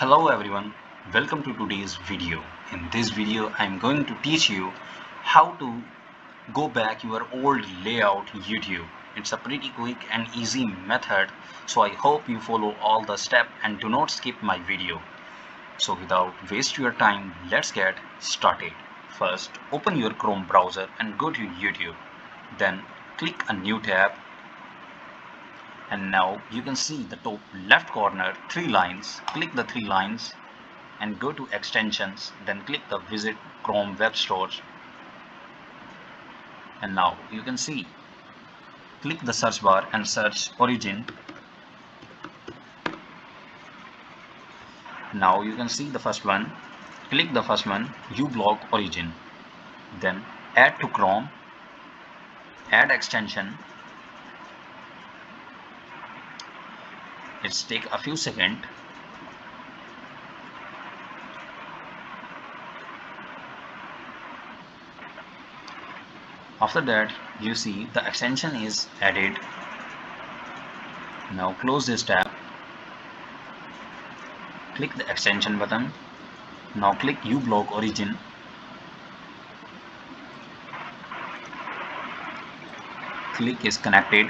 Hello everyone, welcome to today's video. In this video I am going to teach you how to go back your old layout YouTube. It's a pretty quick and easy method, so I hope you follow all the steps and do not skip my video. So without waste your time, let's get started. First, open your Chrome browser and go to YouTube. Then click a new tab. And now you can see the top left corner three lines. Click the three lines and go to extensions, then click the visit Chrome web stores. And now you can see, click the search bar and search origin. Now you can see the first one. Click the first one, uBlock origin. Then add to Chrome, add extension. It's take a few seconds. After that, you see the extension is added. Now close this tab. Click the extension button. Now click uBlock origin. Click is connected.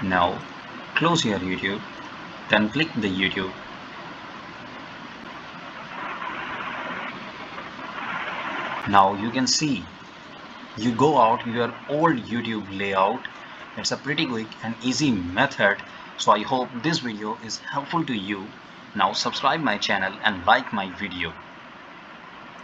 Now close your YouTube, then click the YouTube. Now you can see you go out your old YouTube layout. It's a pretty quick and easy method, so I hope this video is helpful to you. Now subscribe my channel and like my video.